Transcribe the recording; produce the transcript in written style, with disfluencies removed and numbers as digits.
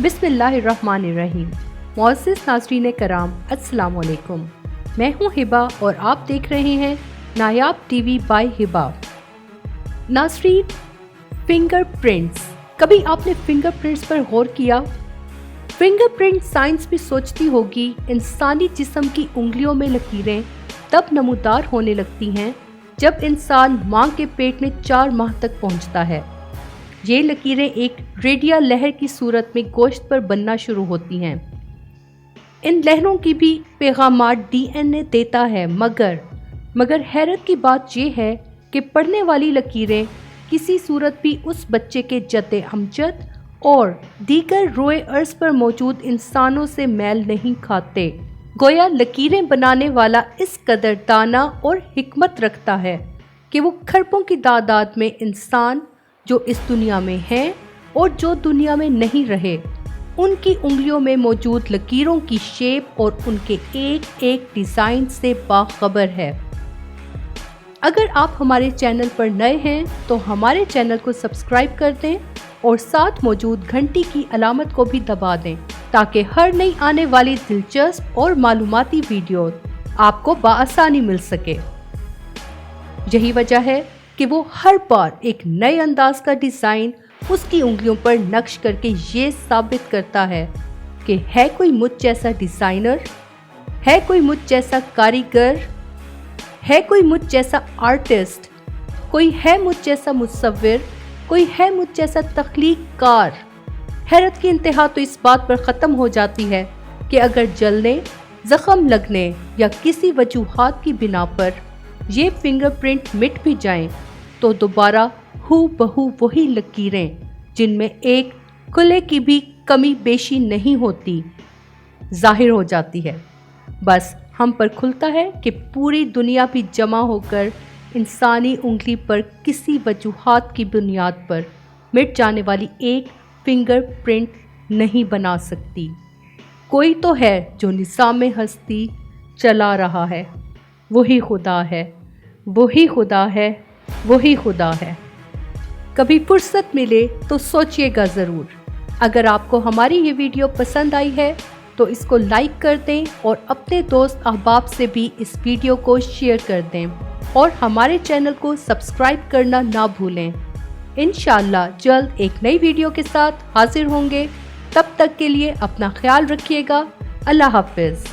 بسم اللہ الرحمن الرحیم۔ معزز ناظرین کرام، السلام علیکم۔ میں ہوں ہبا اور آپ دیکھ رہے ہیں نایاب ٹی وی بائی ہبا۔ ناظرین، فنگر پرنٹس، کبھی آپ نے فنگر پرنٹس پر غور کیا؟ فنگر پرنٹ سائنس بھی سوچتی ہوگی انسانی جسم کی انگلیوں میں لکیریں تب نمودار ہونے لگتی ہیں جب انسان ماں کے پیٹ میں 4 ماہ تک پہنچتا ہے۔ یہ لکیریں ایک ریڈیا لہر کی صورت میں گوشت پر بننا شروع ہوتی ہیں۔ ان لہروں کی بھی پیغامات ڈی این اے دیتا ہے، مگر حیرت کی بات یہ ہے کہ پڑھنے والی لکیریں کسی صورت بھی اس بچے کے جد امجد اور دیگر روئے ارض پر موجود انسانوں سے میل نہیں کھاتے۔ گویا لکیریں بنانے والا اس قدر دانا اور حکمت رکھتا ہے کہ وہ کھربوں کی تعداد میں انسان جو اس دنیا میں ہیں اور جو دنیا میں نہیں رہے، ان کی انگلیوں میں موجود لکیروں کی شیپ اور ان کے ایک ایک ڈیزائن سے باخبر ہے۔ اگر آپ ہمارے چینل پر نئے ہیں تو ہمارے چینل کو سبسکرائب کر دیں اور ساتھ موجود گھنٹی کی علامت کو بھی دبا دیں تاکہ ہر نئی آنے والی دلچسپ اور معلوماتی ویڈیو آپ کو بآسانی مل سکے۔ یہی وجہ ہے کہ وہ ہر بار ایک نئے انداز کا ڈیزائن اس کی انگلیوں پر نقش کر کے یہ ثابت کرتا ہے کہ ہے کوئی مجھ جیسا ڈیزائنر، ہے کوئی مجھ جیسا کاریگر، ہے کوئی مجھ جیسا آرٹسٹ، کوئی ہے مجھ جیسا مصور، کوئی ہے مجھ جیسا تخلیق کار۔ حیرت کی انتہا تو اس بات پر ختم ہو جاتی ہے کہ اگر جلنے، زخم لگنے یا کسی وجوہات کی بنا پر یہ فنگر پرنٹ مٹ بھی جائیں تو دوبارہ ہو بہو وہی لکیریں جن میں ایک کلے کی بھی کمی بیشی نہیں ہوتی ظاہر ہو جاتی ہے۔ بس ہم پر کھلتا ہے کہ پوری دنیا بھی جمع ہو کر انسانی انگلی پر کسی وجوہات کی بنیاد پر مٹ جانے والی ایک فنگر پرنٹ نہیں بنا سکتی۔ کوئی تو ہے جو نظام ہستی چلا رہا ہے، وہی خدا ہے، وہی خدا ہے، وہی خدا ہے۔ کبھی فرصت ملے تو سوچئے گا ضرور۔ اگر آپ کو ہماری یہ ویڈیو پسند آئی ہے تو اس کو لائک کر دیں اور اپنے دوست احباب سے بھی اس ویڈیو کو شیئر کر دیں اور ہمارے چینل کو سبسکرائب کرنا نہ بھولیں۔ انشاءاللہ جلد ایک نئی ویڈیو کے ساتھ حاضر ہوں گے۔ تب تک کے لیے اپنا خیال رکھیے گا۔ اللہ حافظ۔